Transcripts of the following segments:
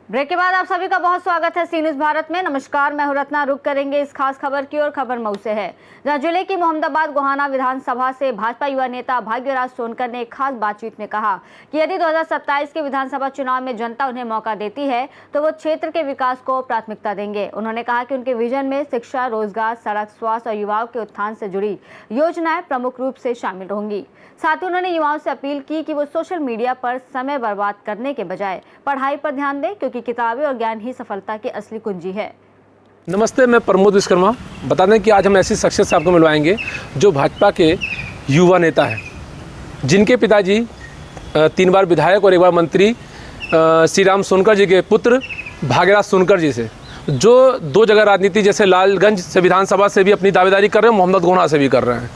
Break के बाद आप सभी का बहुत स्वागत है सी न्यूज़ भारत में। नमस्कार, मैं हूं रत्ना। रुक करेंगे इस खास खबर की और खबर मऊ से है, जहां जिले की मोहम्मदाबाद गोहाना विधानसभा से भाजपा युवा नेता भाग्यराज सोनकर ने एक खास बातचीत में कहा कि यदि 2027 के विधानसभा चुनाव में जनता उन्हें मौका देती है तो वो क्षेत्र के विकास को प्राथमिकता देंगे। उन्होंने कहा कि उनके विजन में शिक्षा, रोजगार, सड़क, स्वास्थ्य और युवाओं के उत्थान से जुड़ी योजनाएं प्रमुख रूप से शामिल होंगी। साथ ही उन्होंने युवाओं से अपील की कि वो सोशल मीडिया पर समय बर्बाद करने के बजाय पढ़ाई पर ध्यान दें, क्योंकि किताबें और ज्ञान ही सफलता की असली कुंजी है। नमस्ते, मैं प्रमोद विश्वकर्मा। बता दें कि आज हम ऐसी शख्सियत से आपको मिलवाएंगे जो भाजपा के युवा नेता हैं, जिनके पिताजी 3 बार विधायक और 1 बार मंत्री श्री राम सोनकर जी के पुत्र भाग्यराज सोनकर जी से, जो 2 जगह राजनीति जैसे लालगंज से विधानसभा से भी अपनी दावेदारी कर रहे हैं, मोहम्मद गोहाना से भी कर रहे हैं।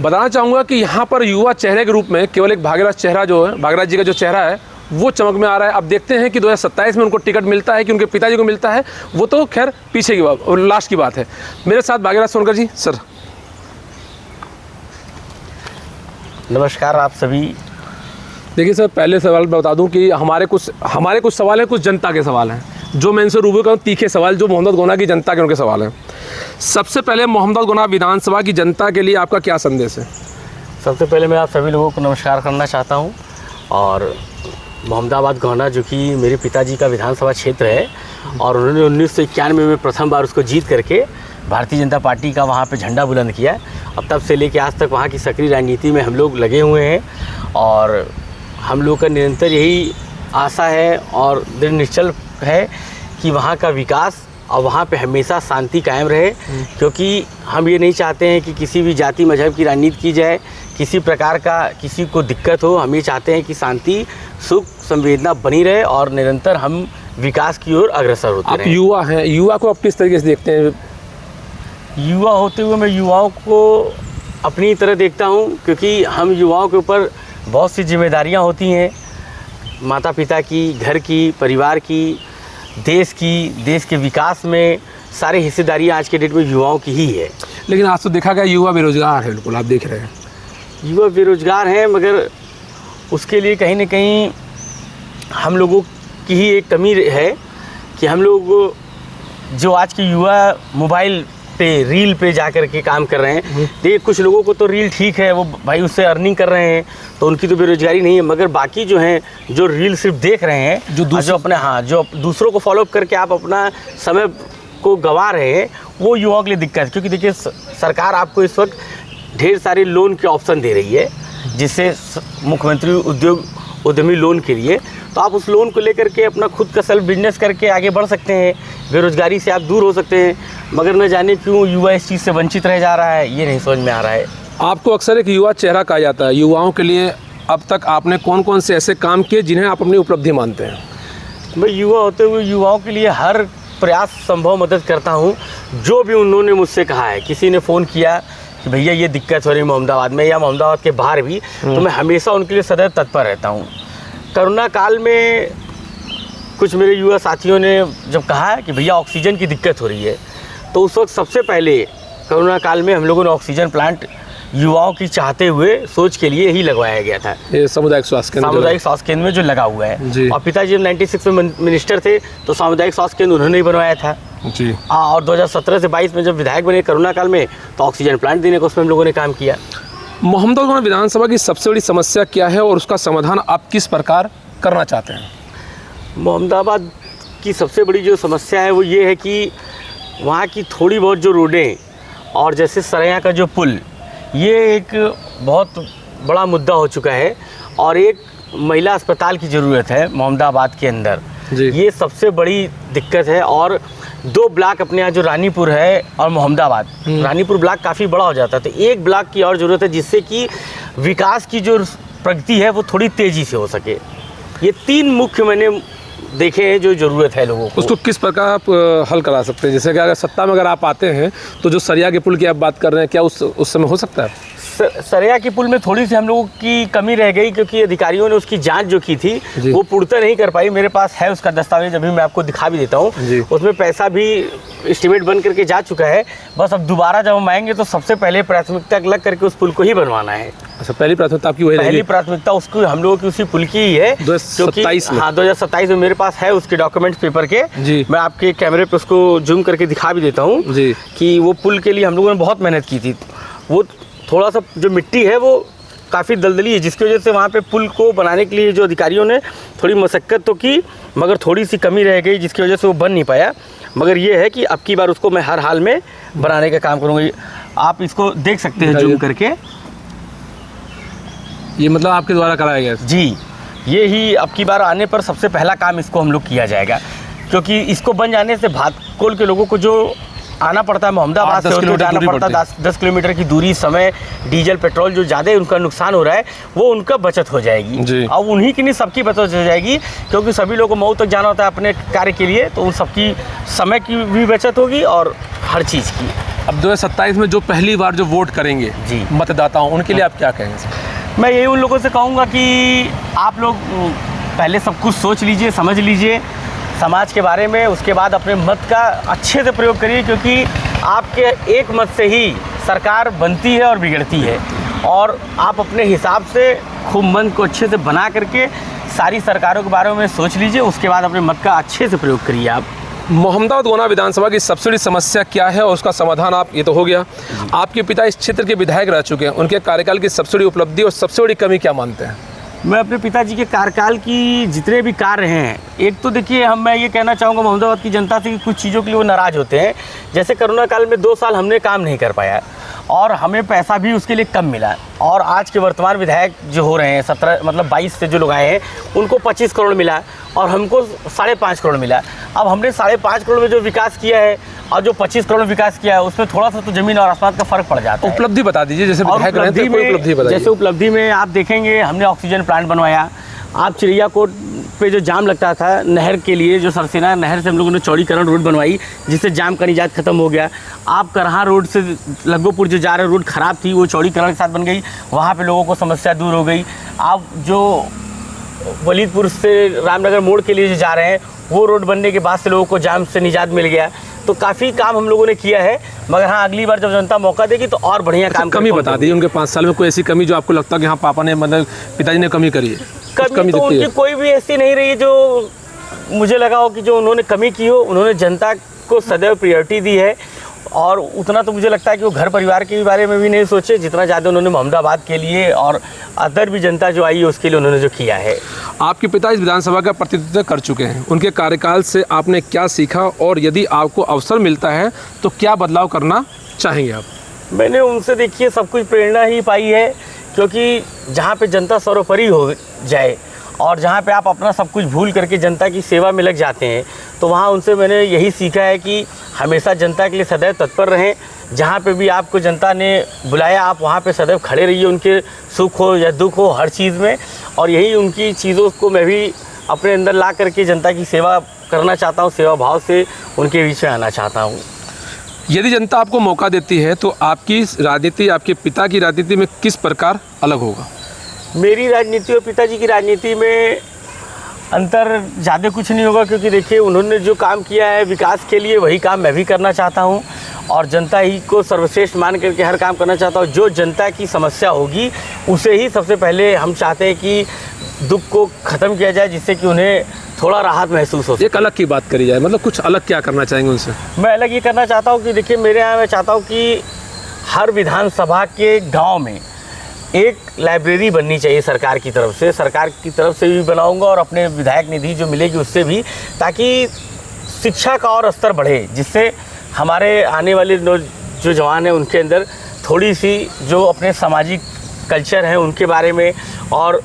बताना चाहूँगा कि यहाँ पर युवा चेहरे के रूप में केवल एक भाग्यराज चेहरा जो है, भाग्यराज जी का जो चेहरा है वो चमक में आ रहा है। अब देखते हैं कि 2027 में उनको टिकट मिलता है कि उनके पिताजी को मिलता है, वो तो खैर पीछे की बात और लास्ट की बात है। मेरे साथ भाग्यराज सोनकर जी। सर नमस्कार आप सभी। देखिए सर, पहले सवाल बता दूं कि हमारे कुछ सवाल हैं, कुछ जनता के सवाल हैं, जो मैं इनसे रूबरू करूँ, तीखे सवाल जो मोहम्मद गोहाना की जनता के उनके सवाल हैं। सबसे पहले मोहम्मद गोहाना विधानसभा की जनता के लिए आपका क्या संदेश है? सबसे पहले मैं आप सभी लोगों को नमस्कार करना चाहता हूं। और मोहम्मदाबाद गोहाना जो कि मेरे पिताजी का विधानसभा क्षेत्र है और उन्होंने 1991 में प्रथम बार उसको जीत करके भारतीय जनता पार्टी का वहाँ पे झंडा बुलंद किया। अब तब से लेके आज तक वहाँ की सक्रिय राजनीति में हम लोग लगे हुए हैं और हम लोग का निरंतर यही आशा है और दृढ़ निश्चय है कि वहाँ का विकास और वहाँ पे हमेशा शांति कायम रहे, क्योंकि हम ये नहीं चाहते हैं कि किसी भी जाति मजहब की राजनीति की जाए, किसी प्रकार का किसी को दिक्कत हो। हम ये चाहते हैं कि शांति, सुख, संवेदना बनी रहे और निरंतर हम विकास की ओर अग्रसर होते रहें। आप युवा हैं, युवा को आप किस तरीके से देखते हैं? युवा होते हुए मैं युवाओं को अपनी तरह देखता हूँ, क्योंकि हम युवाओं के ऊपर बहुत सी जिम्मेदारियाँ होती हैं, माता पिता की, घर की, परिवार की, देश के विकास में सारी हिस्सेदारियाँ आज के डेट में युवाओं की ही है। लेकिन आज तो देखा गया युवा बेरोजगार है। बिल्कुल आप देख रहे हैं युवा बेरोजगार हैं, मगर उसके लिए कहीं ना कहीं हम लोगों की ही एक कमी है कि हम लोग जो आज के युवा मोबाइल पे, रील पे जा कर के काम कर रहे हैं। देखिए, कुछ लोगों को तो रील ठीक है, वो भाई उससे अर्निंग कर रहे हैं तो उनकी तो बेरोजगारी नहीं है, मगर बाकी जो हैं जो रील सिर्फ देख रहे हैं, जो दूसरों को फॉलोअप करके आप अपना समय को गंवा रहे हैं, वो युवाओं के लिए दिक्कत है। क्योंकि देखिए, सरकार आपको इस वक्त ढेर सारे लोन के ऑप्शन दे रही है, जिससे मुख्यमंत्री उद्योग उद्यमी लोन के लिए, तो आप उस लोन को लेकर के अपना खुद का सेल्फ बिजनेस करके आगे बढ़ सकते हैं, बेरोजगारी से आप दूर हो सकते हैं। मगर न जाने क्यों युवा इस चीज़ से वंचित रह जा रहा है, ये नहीं समझ में आ रहा है। आपको अक्सर एक युवा चेहरा कहा जाता है। युवाओं के लिए अब तक आपने कौन कौन से ऐसे काम किए जिन्हें आप अपनी उपलब्धि मानते हैं? मैं युवा होते हुए युवाओं के लिए हर प्रयास संभव मदद करता हूँ। जो भी उन्होंने मुझसे कहा है, किसी ने फ़ोन किया कि भैया ये दिक्कत हो रही है मोहम्मदाबाद में या मोहम्मदाबाद के बाहर भी, तो मैं हमेशा उनके लिए सदैव तत्पर रहता हूँ। कोरोना काल में कुछ मेरे युवा साथियों ने जब कहा कि भैया ऑक्सीजन की दिक्कत हो रही है, तो उस वक्त सबसे पहले कोरोना काल में हम लोगों ने ऑक्सीजन प्लांट युवाओं की चाहते हुए सोच के लिए ही लगवाया गया था। ये सामुदायिक स्वास्थ्य केंद्र में जो लगा हुआ है। और पिताजी जब 96 में मिनिस्टर थे तो सामुदायिक स्वास्थ्य केंद्र उन्होंने ही बनवाया था जी। और 2017 से 22 में जब विधायक बने कोरोना काल में, तो ऑक्सीजन प्लांट देने को उसमें हम लोगों ने काम किया। मोहम्मदाबाद गोहाना विधानसभा की सबसे बड़ी समस्या क्या है और उसका समाधान आप किस प्रकार करना चाहते हैं? मोहम्मदाबाद की सबसे बड़ी जो समस्या है वो ये है कि वहाँ की थोड़ी बहुत जो रोडें और जैसे सरैया का जो पुल, ये एक बहुत बड़ा मुद्दा हो चुका है और एक महिला अस्पताल की ज़रूरत है मोहम्मदाबाद के अंदर। ये सबसे बड़ी दिक्कत है। और 2 ब्लॉक अपने यहाँ जो रानीपुर है और मोहम्मदाबाद, रानीपुर ब्लॉक काफ़ी बड़ा हो जाता है, तो एक ब्लॉक की और ज़रूरत है जिससे कि विकास की जो प्रगति है वो थोड़ी तेज़ी से हो सके। ये 3 मुख्य मैंने देखे हैं जो ज़रूरत है लोगों को। उसको किस प्रकार आप हल करा सकते हैं? जैसे कि अगर सत्ता में अगर आप आते हैं तो जो सरिया के पुल की आप बात कर रहे हैं, क्या उस समय हो सकता है? सरैया की पुल में थोड़ी सी हम लोगों की कमी रह गई, क्योंकि अधिकारियों ने उसकी जांच जो की थी वो पूर्णतः नहीं कर पाई। मेरे पास है उसका दस्तावेज, अभी मैं आपको दिखा भी देता हूँ। उसमें पैसा भी एस्टिमेट बन करके जा चुका है। बस अब दोबारा जब हम आएंगे तो सबसे पहले प्राथमिकता लग करके उस पुल को ही बनवाना है। अच्छा, पहली प्राथमिकता आपकी वही रहेगी? पहली प्राथमिकता उसको हम लोगों की उसी पुल की ही है, 2027 में। हाँ, 2027 में मेरे पास है उसके डॉक्यूमेंट्स पेपर के। मैं आपके कैमरे पे उसको जूम करके दिखा भी देता हूँ कि वो पुल के लिए हम लोगों ने बहुत मेहनत की थी। वो थोड़ा सा जो मिट्टी है वो काफ़ी दलदली है, जिसकी वजह से वहाँ पे पुल को बनाने के लिए जो अधिकारियों ने थोड़ी मशक्क़त तो की, मगर थोड़ी सी कमी रह गई, जिसकी वजह से वो बन नहीं पाया। मगर ये है कि अब की बार उसको मैं हर हाल में बनाने का काम करूँगा। आप इसको देख सकते हैं जूम करके। ये मतलब आपके द्वारा कराया गया जी, ये ही अब की बार आने पर सबसे पहला काम इसको हम लोग किया जाएगा, क्योंकि इसको बन जाने से भातकोल के लोगों को जो आना पड़ता है मोहम्मदाबाद से होकर जाना पड़ता है 10 किलोमीटर की दूरी, समय, डीजल, पेट्रोल जो ज़्यादा उनका नुकसान हो रहा है वो उनका बचत हो जाएगी। अब उन्हीं की नहीं सबकी बचत हो जाएगी, क्योंकि सभी लोगों को मऊ तक जाना होता है अपने कार्य के लिए, तो उन सबकी समय की भी बचत होगी और हर चीज़ की। अब 2027 में जो पहली बार जो वोट करेंगे मतदाताओं, उनके लिए आप क्या कहेंगे? मैं यही उन लोगों से कहूँगा कि आप लोग पहले सब कुछ सोच लीजिए, समझ लीजिए समाज के बारे में, उसके बाद अपने मत का अच्छे से प्रयोग करिए, क्योंकि आपके एक मत से ही सरकार बनती है और बिगड़ती है। और आप अपने हिसाब से खूब मन को अच्छे से बना करके सारी सरकारों के बारे में सोच लीजिए, उसके बाद अपने मत का अच्छे से प्रयोग करिए। आप मोहम्मदाबाद गोना विधानसभा की सब्सिडी समस्या क्या है और उसका समाधान आप, ये तो हो गया। आपके पिता इस क्षेत्र के विधायक रह चुके हैं, उनके कार्यकाल की सब्सिडी उपलब्धि और सबसे बड़ी कमी क्या मानते हैं? मैं अपने पिताजी के कार्यकाल की जितने भी कार्य हैं, एक तो देखिए मैं ये कहना चाहूँगा मोहम्मदाबाद की जनता से कि कुछ चीज़ों के लिए वो नाराज़ होते हैं। जैसे कोरोना काल में 2 साल हमने काम नहीं कर पाया और हमें पैसा भी उसके लिए कम मिला, और आज के वर्तमान विधायक जो हो रहे हैं 22 से जो लोग आए हैं उनको 25 करोड़ मिला और हमको 5.5 करोड़ मिला। अब हमने 5.5 करोड़ में जो विकास किया है और जो 25 करोड़ विकास किया है उसमें थोड़ा सा तो ज़मीन और आसमान का फ़र्क पड़ जाता है। उपलब्धि बता दीजिए, जैसे उपलब्धि में आप देखेंगे हमने ऑक्सीजन प्लांट बनवाया। आप चिड़ियाकोट पे जो जाम लगता था नहर के लिए, जो सरसेना नहर से हम लोगों ने चौड़ीकरण रोड बनवाई, जिससे जाम का निजात खत्म हो गया। आप करहा रोड से लग्गोपुर जो जा रहे रोड ख़राब थी, वो चौड़ीकरण के साथ बन गई, वहाँ पे लोगों को समस्या दूर हो गई। आप जो वलीदपुर से रामनगर मोड़ के लिए जो जा रहे हैं वो रोड बनने के बाद से लोगों को जाम से निजात मिल गया। तो काफ़ी काम हम लोगों ने किया है, मगर हाँ अगली बार जब जनता मौका देगी तो और बढ़िया काम। कमी बता दीजिए उनके 5 साल में कोई ऐसी कमी जो आपको लगता है कि हाँ पापा ने, मतलब पिताजी ने कमी करी है? कमी तो उनकी कोई भी ऐसी नहीं रही जो मुझे लगा हो कि जो उन्होंने कमी की हो। उन्होंने जनता को सदैव प्रायोरिटी दी है, और उतना तो मुझे लगता है कि वो घर परिवार के बारे में भी नहीं सोचे जितना ज़्यादा उन्होंने मोहम्मदाबाद के लिए और अदर भी जनता जो आई है उसके लिए उन्होंने जो किया है। आपके पिता इस विधानसभा का प्रतिनिधित्व कर चुके हैं, उनके कार्यकाल से आपने क्या सीखा और यदि आपको अवसर मिलता है तो क्या बदलाव करना चाहेंगे आप? मैंने उनसे देखिए सब कुछ प्रेरणा ही पाई है, क्योंकि जहाँ पे जनता सर्वोपरि हो जाए और जहाँ पे आप अपना सब कुछ भूल करके जनता की सेवा में लग जाते हैं, तो वहाँ उनसे मैंने यही सीखा है कि हमेशा जनता के लिए सदैव तत्पर रहें। जहाँ पे भी आपको जनता ने बुलाया आप वहाँ पे सदैव खड़े रहिए, उनके सुख हो या दुख हो हर चीज़ में। और यही उनकी चीज़ों को मैं भी अपने अंदर ला करके जनता की सेवा करना चाहता हूँ, सेवा भाव से उनके बीच में आना चाहता हूँ। यदि जनता आपको मौका देती है तो आपकी राजनीति आपके पिता की राजनीति में किस प्रकार अलग होगा? मेरी राजनीति और पिताजी की राजनीति में अंतर ज़्यादा कुछ नहीं होगा, क्योंकि देखिए उन्होंने जो काम किया है विकास के लिए वही काम मैं भी करना चाहता हूँ, और जनता ही को सर्वश्रेष्ठ मान करके हर काम करना चाहता हूँ। जो जनता की समस्या होगी उसे ही सबसे पहले हम चाहते हैं कि दुख को ख़त्म किया जाए, जिससे कि उन्हें थोड़ा राहत महसूस हो। एक अलग की बात करी जाए, मतलब कुछ अलग क्या करना चाहेंगे उनसे? मैं अलग ये करना चाहता हूँ कि देखिए मेरे यहाँ मैं चाहता हूँ कि हर विधानसभा के गाँव में एक लाइब्रेरी बननी चाहिए सरकार की तरफ से भी बनाऊंगा, और अपने विधायक निधि जो मिलेगी उससे भी, ताकि शिक्षा का और स्तर बढ़े, जिससे हमारे आने वाले जो जवान हैं उनके अंदर थोड़ी सी जो अपने सामाजिक कल्चर है उनके बारे में और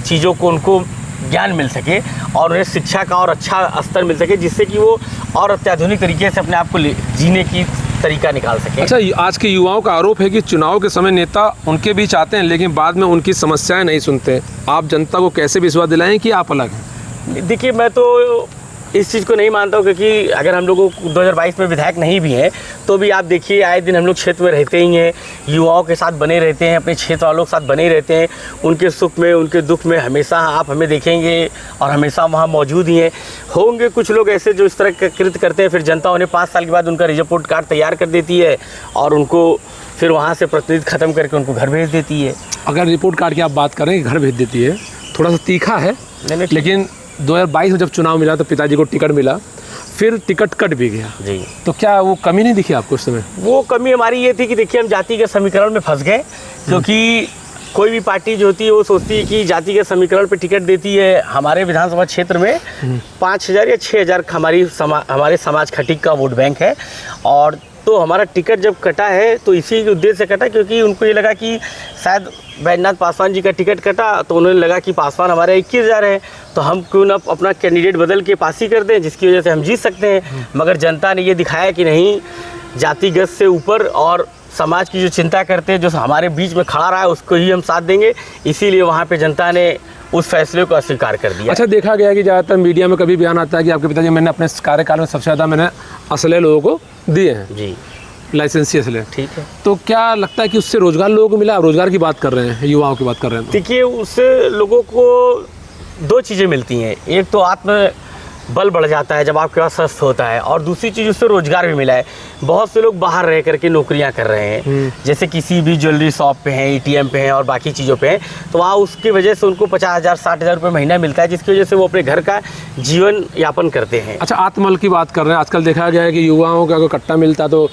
चीज़ों को उनको ज्ञान मिल सके और उन्हें शिक्षा का और अच्छा स्तर मिल सके, जिससे कि वो और अत्याधुनिक तरीके से अपने आप को जीने की तरीका निकाल सके। अच्छा, आज के युवाओं का आरोप है कि चुनाव के समय नेता उनके बीच आते हैं लेकिन बाद में उनकी समस्याएं नहीं सुनते। आप जनता को कैसे विश्वास दिलाएं कि आप अलग हैं? देखिए मैं तो इस चीज़ को नहीं मानता हूँ, क्योंकि अगर हम लोगों को 2022 में विधायक नहीं भी हैं तो भी आप देखिए आए दिन हम लोग क्षेत्र में रहते ही हैं, युवाओं के साथ बने रहते हैं, अपने क्षेत्र वालों के साथ बने रहते हैं, उनके सुख में उनके दुख में हमेशा आप हमें देखेंगे और हमेशा वहाँ मौजूद ही हैं। होंगे कुछ लोग ऐसे जो इस तरह का कृत्य करते हैं, फिर जनता उन्हें 5 साल के बाद उनका रिपोर्ट कार्ड तैयार कर देती है और उनको फिर वहाँ से प्रतिनिधित्व ख़त्म करके उनको घर भेज देती है। अगर रिपोर्ट कार्ड की आप बात करें कि घर भेज देती है, थोड़ा सा तीखा है, लेकिन 2022 में जब चुनाव मिला तो पिताजी को टिकट मिला, फिर टिकट कट भी गया जी। तो क्या वो कमी नहीं दिखी आपको उस समय? वो कमी हमारी ये थी कि देखिए हम जातिगत समीकरण में फंस गए, क्योंकि कोई भी पार्टी जो होती है वो सोचती है कि जातिगत समीकरण पे टिकट देती है। हमारे विधानसभा क्षेत्र में 5,000 या 6,000 हमारे समाज खटीक का वोट बैंक है, और तो हमारा टिकट जब कटा है तो इसी उद्देश्य से कटा, क्योंकि उनको ये लगा कि शायद बैजनाथ पासवान जी का टिकट कटा तो उन्होंने लगा कि पासवान हमारे 21,000 है, तो हम क्यों ना अपना कैंडिडेट बदल के पास ही कर दें, जिसकी वजह से हम जीत सकते हैं। मगर जनता ने ये दिखाया कि नहीं, जातिगत से ऊपर और समाज की जो चिंता करते हैं, जो हमारे बीच में खड़ा रहा है, उसको ही हम साथ देंगे। इसीलिए वहाँ पे जनता ने उस फैसले को अस्वीकार कर दिया। अच्छा, देखा गया कि ज़्यादातर मीडिया में कभी बयान आता है कि आपके पिताजी मैंने अपने कार्यकाल में सबसे ज़्यादा मैंने असले लोगों को दिए हैं जी, लाइसेंसी असले। ठीक है। तो क्या लगता है कि उससे रोजगार लोगों को मिला? रोजगार की बात कर रहे हैं, युवाओं की बात कर रहे हैं। देखिए, उससे लोगों को 2 चीज़ें मिलती हैं। एक तो आत्म बल बढ़ जाता है जब आपके पास स्वस्थ होता है, और दूसरी चीज़ उससे रोजगार भी मिला है। बहुत से लोग बाहर रह करके नौकरियां कर रहे हैं, जैसे किसी भी ज्वेलरी शॉप पे हैं, ATM पे हैं और बाकी चीज़ों पे हैं, तो वहाँ उसकी वजह से उनको 50,000 60,000 रुपये महीना मिलता है, जिसकी वजह से वो अपने घर का जीवन यापन करते हैं। अच्छा, आत्मबल की बात कर रहे हैं। आजकल देखा गया है कि युवाओं का अगर कट्टा मिलता तो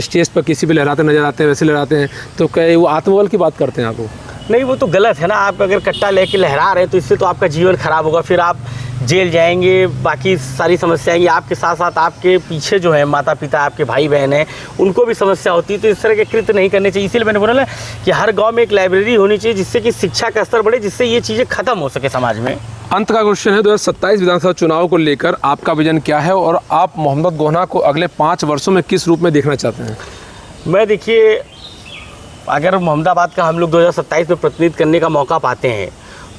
स्टेज पर किसी भी लहराते नजर आते हैं, वैसे लहराते हैं, तो क्या वो आत्मबल की बात करते हैं आपको? नहीं, वो तो गलत है ना। आप अगर कट्टा लेके लहरा रहे हैं तो इससे तो आपका जीवन खराब होगा, फिर आप जेल जाएंगे, बाकी सारी समस्याएं आपके साथ साथ आपके पीछे जो है माता पिता, आपके भाई बहन हैं, उनको भी समस्या होती है। तो इस तरह के कृत्य नहीं करने चाहिए। इसीलिए मैंने बोला ना कि हर गांव में एक लाइब्रेरी होनी चाहिए, जिससे कि शिक्षा का स्तर बढ़े, जिससे ये चीज़ें खत्म हो सके समाज में। अंत का क्वेश्चन है, 2027 विधानसभा चुनाव को लेकर आपका विजन क्या है और आप मोहम्मद गोहना को अगले 5 वर्षों में किस रूप में देखना चाहते हैं? मैं देखिए, अगर मोहम्मदाबाद का हम लोग 2027 में प्रतिनिधित्व करने का मौका पाते हैं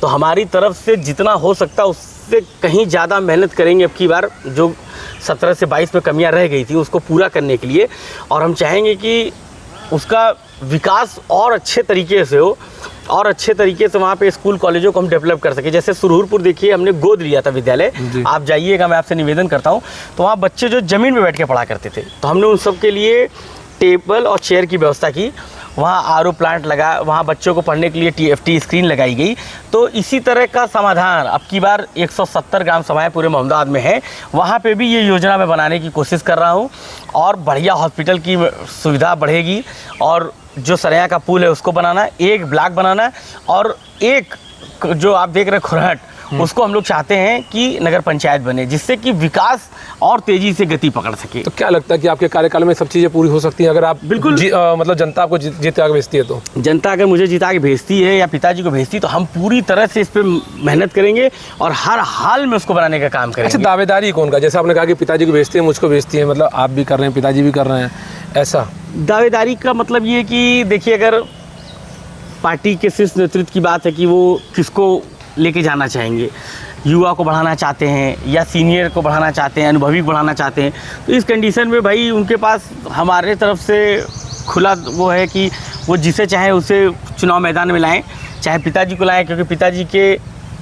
तो हमारी तरफ से जितना हो सकता है उससे कहीं ज़्यादा मेहनत करेंगे। अब की बार जो 17 से 22 में कमियां रह गई थी उसको पूरा करने के लिए, और हम चाहेंगे कि उसका विकास और अच्छे तरीके से हो, और अच्छे तरीके से वहाँ पे स्कूल कॉलेजों को हम डेवलप कर सके। जैसे सुरहुरपुर देखिए, हमने गोद लिया था विद्यालय, आप जाइएगा, मैं आपसे निवेदन करता हूँ, तो वहाँ बच्चे जो ज़मीन में बैठ के पढ़ा करते थे, तो हमने उन सब के लिए टेबल और चेयर की व्यवस्था की। वहाँ RO प्लांट लगा, वहाँ बच्चों को पढ़ने के लिए TFT स्क्रीन लगाई गई। तो इसी तरह का समाधान अब की बार 170 ग्राम सभाएँ पूरे मोहम्मदाबाद में है, वहाँ पे भी ये योजना मैं बनाने की कोशिश कर रहा हूँ, और बढ़िया हॉस्पिटल की सुविधा बढ़ेगी, और जो सरैया का पुल है उसको बनाना, एक ब्लॉक बनाना, और एक जो आप देख रहे हैं खुरहट, उसको हम लोग चाहते हैं कि नगर पंचायत बने, जिससे कि विकास और तेजी से गति पकड़ सके। तो क्या लगता है कि आपके कार्यकाल में सब चीज़ें पूरी हो सकती हैं अगर आप बिल्कुल मतलब जनता आपको जीत के भेजती है? तो जनता अगर मुझे जिता के भेजती है या पिताजी को भेजती है तो हम पूरी तरह से इस पर मेहनत करेंगे और हर हाल में उसको बनाने का काम करेंगे। अच्छा, दावेदारी कौन का? जैसे आपने कहा कि पिताजी को भेजती है, मुझको भेजती है, मतलब आप भी कर रहे हैं, पिताजी भी कर रहे हैं, ऐसा? दावेदारी का मतलब ये कि देखिए, अगर पार्टी के शीर्ष नेतृत्व की बात है कि वो किसको लेके जाना चाहेंगे, युवा को बढ़ाना चाहते हैं या सीनियर को बढ़ाना चाहते हैं, अनुभवी को बढ़ाना चाहते हैं, तो इस कंडीशन में भाई उनके पास हमारे तरफ से खुला वो है कि वो जिसे चाहे उसे चुनाव मैदान में लाएं, चाहे पिताजी को लाएं, क्योंकि पिताजी के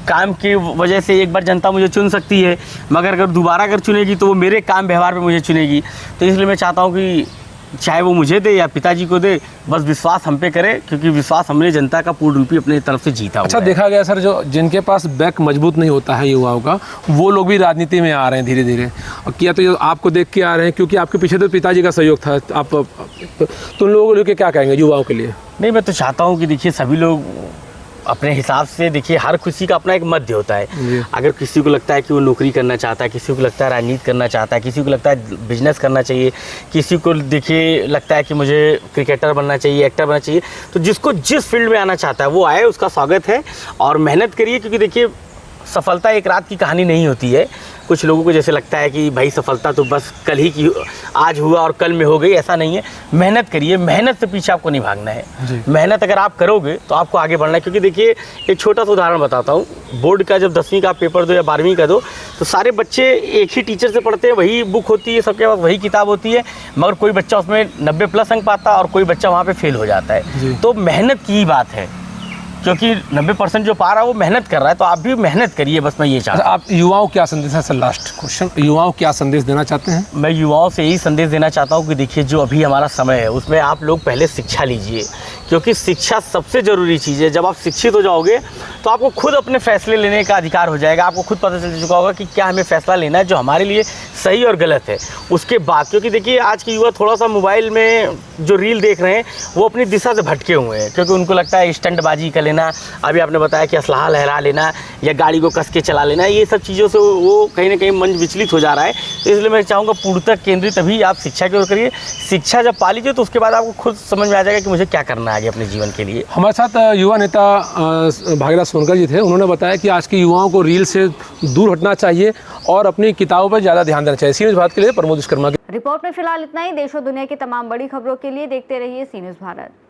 काम की वजह से एक बार जनता मुझे चुन सकती है, मगर अगर दोबारा अगर चुनेगी तो वो मेरे काम व्यवहार पे मुझे चुनेगी। तो इसलिए मैं चाहता हूँ कि चाहे वो मुझे दे या पिताजी को दे, बस विश्वास हम पे करे, क्योंकि विश्वास हमने जनता का पूर्ण रूपी अपने तरफ से जीता। अच्छा, देखा गया सर, जो जिनके पास बैक मजबूत नहीं होता है युवाओं का, वो लोग भी राजनीति में आ रहे हैं धीरे धीरे, और किया तो आपको देख के आ रहे हैं, क्योंकि आपके पीछे तो पिताजी का सहयोग था। आप तो उन लोगों को लेकर क्या कहेंगे युवाओं के लिए? नहीं, मैं तो चाहता हूँ कि देखिए सभी लोग अपने हिसाब से, देखिए हर किसी का अपना एक मध्य होता है। अगर किसी को लगता है कि वो नौकरी करना चाहता है, किसी को लगता है राजनीति करना चाहता है, किसी को लगता है बिजनेस करना चाहिए, किसी को देखिए लगता है कि मुझे क्रिकेटर बनना चाहिए, एक्टर बनना चाहिए, तो जिसको जिस फील्ड में आना चाहता है वो आए, उसका स्वागत है, और मेहनत करिए, क्योंकि देखिए सफलता एक रात की कहानी नहीं होती है। कुछ लोगों को जैसे लगता है कि भाई सफलता तो बस कल ही की, आज हुआ और कल में हो गई, ऐसा नहीं है। मेहनत करिए, मेहनत से पीछे आपको नहीं भागना है। मेहनत अगर आप करोगे तो आपको आगे बढ़ना है। क्योंकि देखिए एक छोटा सा उदाहरण बताता हूँ, बोर्ड का जब 10वीं का पेपर दो या 12वीं का दो तो सारे बच्चे एक ही टीचर से पढ़ते हैं, वही बुक होती है, सबके पास वही किताब होती है, मगर कोई बच्चा उसमें 90+ अंक पाता और कोई बच्चा वहाँ पे फेल हो जाता है। तो मेहनत की बात है, क्योंकि 90% जो पा रहा है वो मेहनत कर रहा है, तो आप भी मेहनत करिए, बस मैं ये चाहता हूँ। आप युवाओं को क्या संदेश है सर, लास्ट क्वेश्चन, युवाओं को क्या संदेश देना चाहते हैं? मैं युवाओं से यही संदेश देना चाहता हूँ कि देखिए जो अभी हमारा समय है उसमें आप लोग पहले शिक्षा लीजिए, क्योंकि शिक्षा सबसे ज़रूरी चीज़ है। जब आप शिक्षित हो जाओगे तो आपको खुद अपने फैसले लेने का अधिकार हो जाएगा, आपको खुद पता चल चुका होगा कि क्या हमें फैसला लेना है जो हमारे लिए सही और गलत है। उसके बाद क्योंकि देखिए आज के युवा थोड़ा सा मोबाइल में जो रील देख रहे हैं वो अपनी दिशा से भटके हुए हैं, क्योंकि उनको लगता है स्टंटबाजी कर लेना, अभी आपने बताया कि असलाहा लहरा लेना या गाड़ी को कस के चला लेना, ये सब चीज़ों से वो कहीं ना कहीं मन विचलित हो जा रहा है। तो इसलिए मैं चाहूँगा पूर्णतः केंद्रित अभी आप शिक्षा की ओर करिए। शिक्षा जब पा लीजिए तो उसके बाद आपको खुद समझ में आ जाएगा कि मुझे क्या करना है आगे अपने जीवन के लिए। हमारे साथ युवा नेता भाग्यराज सोनकर जी थे। उन्होंने बताया कि आज के युवाओं को रील से दूर हटना चाहिए और अपनी किताबों पर ज़्यादा ध्यान देना चाहिए। सी न्यूज़ भारत के लिए प्रमोद विश्वकर्मा की रिपोर्ट में फिलहाल इतना ही। देश और दुनिया की तमाम बड़ी खबरों के लिए देखते रहिए सी न्यूज़ भारत।